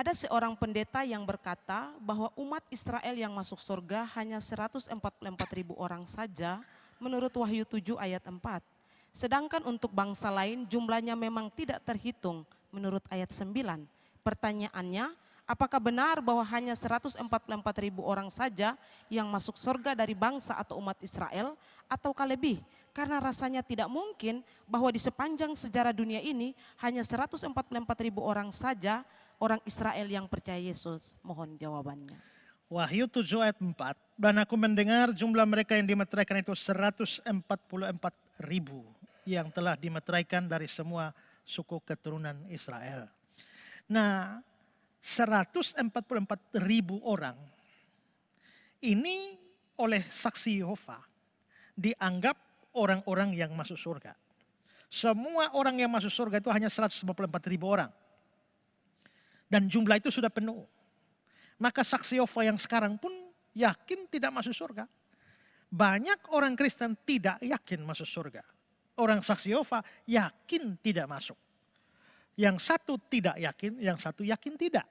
Ada seorang pendeta yang berkata bahwa umat Israel yang masuk surga hanya 144.000 orang saja menurut Wahyu 7 ayat 4. Sedangkan untuk bangsa lain jumlahnya memang tidak terhitung menurut ayat 9. Pertanyaannya, apakah benar bahwa hanya 144.000 orang saja yang masuk surga dari bangsa atau umat Israel, ataukah lebih? Karena rasanya tidak mungkin bahwa di sepanjang sejarah dunia ini hanya 144.000 orang saja orang Israel yang percaya Yesus. Mohon jawabannya. Wahyu 7 ayat 4. Dan aku mendengar jumlah mereka yang dimeteraikan itu 144.000 yang telah dimeteraikan dari semua suku keturunan Israel. Nah, 144.000 orang ini oleh saksi Yehova dianggap orang-orang yang masuk surga. Semua orang yang masuk surga itu hanya 144.000 orang. Dan jumlah itu sudah penuh. Maka saksi Yehova yang sekarang pun yakin tidak masuk surga. Banyak orang Kristen tidak yakin masuk surga. Orang saksi Yehova yakin tidak masuk. Yang satu tidak yakin, yang satu yakin tidak.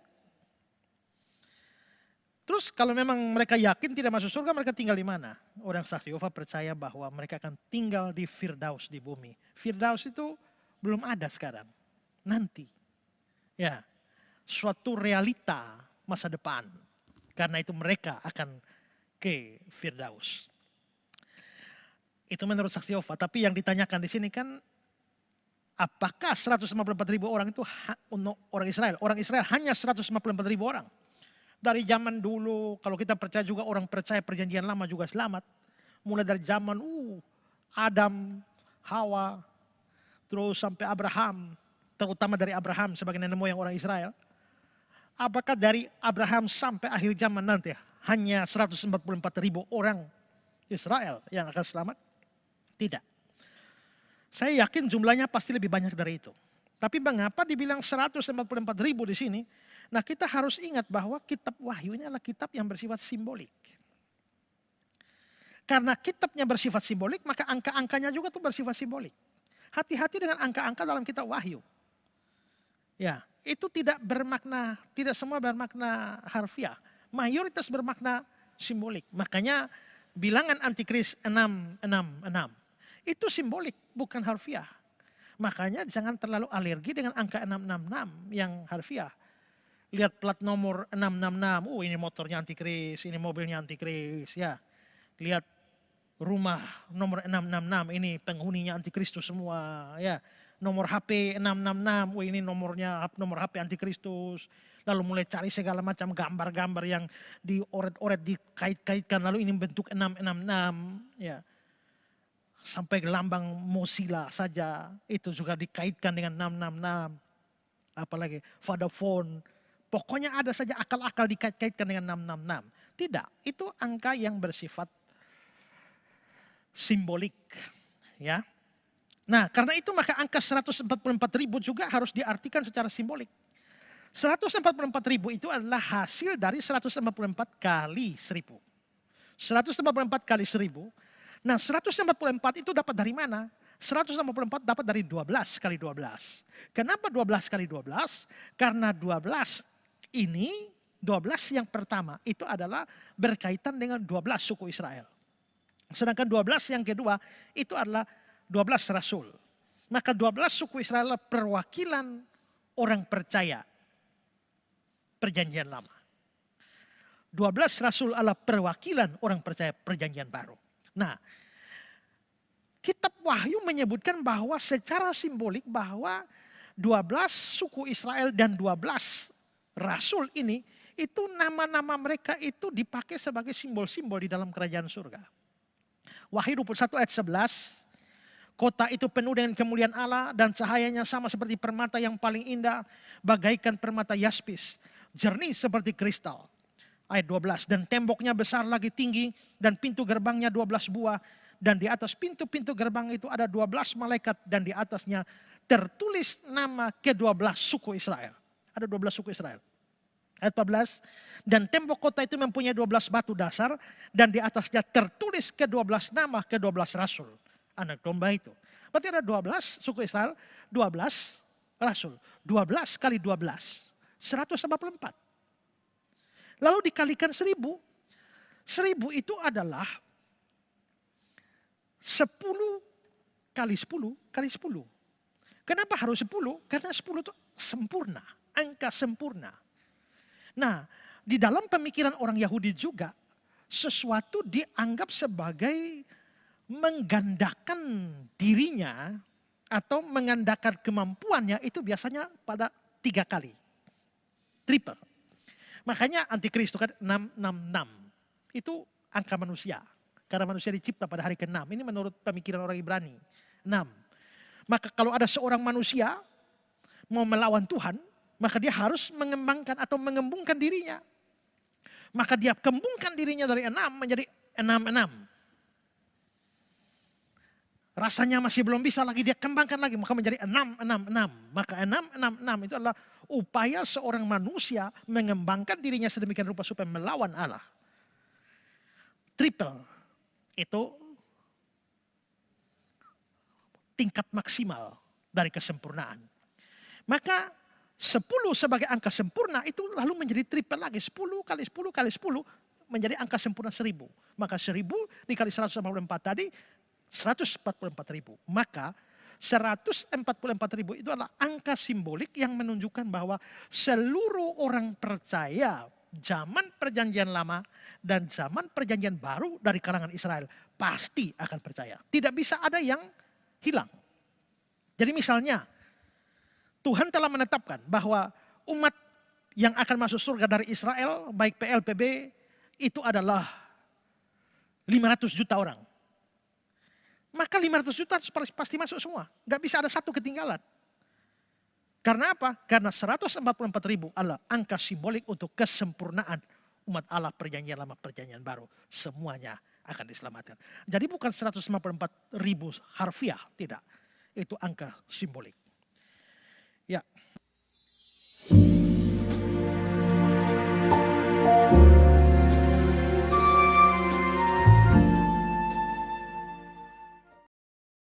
Terus kalau memang mereka yakin tidak masuk surga, mereka tinggal di mana? Orang saksi Yehova percaya bahwa mereka akan tinggal di Firdaus di bumi. Firdaus itu belum ada sekarang. Nanti. Ya. Suatu realita masa depan. Karena itu mereka akan ke Firdaus. Itu menurut saksi Yehova. Tapi yang ditanyakan di sini kan, apakah 154.000 orang itu orang Israel? Orang Israel hanya 154.000 orang. Dari zaman dulu, kalau kita percaya juga orang percaya perjanjian lama juga selamat. Mulai dari zaman Adam, Hawa, terus sampai Abraham. Terutama dari Abraham sebagai nenek moyang orang Israel. Apakah dari Abraham sampai akhir zaman nanti hanya 144.000 orang Israel yang akan selamat? Tidak. Saya yakin jumlahnya pasti lebih banyak dari itu. Tapi mengapa dibilang 144.000 di sini? Nah, kita harus ingat bahwa kitab Wahyu ini adalah kitab yang bersifat simbolik. Karena kitabnya bersifat simbolik, maka angka-angkanya juga tuh bersifat simbolik. Hati-hati dengan angka-angka dalam kitab Wahyu. Ya, itu tidak bermakna, tidak semua bermakna harfiah. Mayoritas bermakna simbolik. Makanya bilangan antikris 666 itu simbolik, bukan harfiah. Makanya jangan terlalu alergi dengan angka 666 yang harfiah. Lihat plat nomor 666, ini motornya antikris, ini mobilnya antikris. Ya, lihat rumah nomor 666, ini penghuninya antikristus semua. Ya. Nomor HP 666, ini nomor HP antikristus. Lalu mulai cari segala macam gambar-gambar yang dioret-oret, dikait-kaitkan. Lalu ini bentuk 666. Ya. Sampai lambang Mozilla saja, itu juga dikaitkan dengan 666. Apalagi Vodafone. Pokoknya ada saja akal-akal dikait-kaitkan dengan 666. Tidak, itu angka yang bersifat simbolik. Ya. Nah, karena itu maka angka 144.000 juga harus diartikan secara simbolik. 144.000 itu adalah hasil dari 144 kali 1000. 144 kali 1000. Nah, 144 itu dapat dari mana? 144 dapat dari 12 kali 12. Kenapa 12 kali 12? Karena 12 ini, 12 yang pertama itu adalah berkaitan dengan 12 suku Israel. Sedangkan 12 yang kedua itu adalah 12 rasul. Maka 12 suku Israel adalah perwakilan orang percaya perjanjian lama. 12 rasul adalah perwakilan orang percaya perjanjian baru. Nah, kitab Wahyu menyebutkan bahwa secara simbolik bahwa 12 suku Israel dan 12 rasul ini, itu nama-nama mereka itu dipakai sebagai simbol-simbol di dalam kerajaan surga. Wahyu 21 ayat 11. Kota itu penuh dengan kemuliaan Allah dan cahayanya sama seperti permata yang paling indah, bagaikan permata yaspis, jernih seperti kristal. Ayat 12, dan temboknya besar lagi tinggi dan pintu gerbangnya 12 buah. Dan di atas pintu-pintu gerbang itu ada 12 malaikat dan di atasnya tertulis nama ke-12 suku Israel. Ada 12 suku Israel. Ayat 14, dan tembok kota itu mempunyai 12 batu dasar dan di atasnya tertulis ke-12 nama ke-12 rasul. Anak domba itu. Berarti ada 12 suku Israel, 12 rasul. 12 kali 12. 144. Lalu dikalikan 1000. 1000 itu adalah 10 kali 10 kali 10. Kenapa harus 10? Karena 10 itu sempurna, angka sempurna. Nah, di dalam pemikiran orang Yahudi juga, sesuatu dianggap sebagai menggandakan dirinya atau menggandakan kemampuannya itu biasanya pada 3 kali. Triple. Makanya antikristus kan 666. Itu angka manusia. Karena manusia dicipta pada hari ke-6. Ini menurut pemikiran orang Ibrani. 6. Maka kalau ada seorang manusia mau melawan Tuhan, maka dia harus mengembangkan atau mengembungkan dirinya. Maka dia kembungkan dirinya dari 6 menjadi 66. Rasanya masih belum bisa lagi, dia kembangkan lagi, maka menjadi 666. Maka 666 itu adalah upaya seorang manusia mengembangkan dirinya sedemikian rupa supaya melawan Allah. Triple itu tingkat maksimal dari kesempurnaan. Maka 10 sebagai angka sempurna itu lalu menjadi triple lagi. 10 kali 10 kali 10 menjadi angka sempurna 1000. Maka 1000 dikali 144 tadi 144.000. Maka 144.000 itu adalah angka simbolik yang menunjukkan bahwa seluruh orang percaya zaman perjanjian lama dan zaman perjanjian baru dari kalangan Israel pasti akan percaya. Tidak bisa ada yang hilang. Jadi misalnya Tuhan telah menetapkan bahwa umat yang akan masuk surga dari Israel, baik PLPB, itu adalah 500 juta orang. Maka 500 juta pasti masuk semua. Gak bisa ada satu ketinggalan. Karena apa? Karena 144.000 adalah angka simbolik untuk kesempurnaan umat Allah perjanjian lama, perjanjian baru. Semuanya akan diselamatkan. Jadi bukan 144.000 harfiah, tidak. Itu angka simbolik.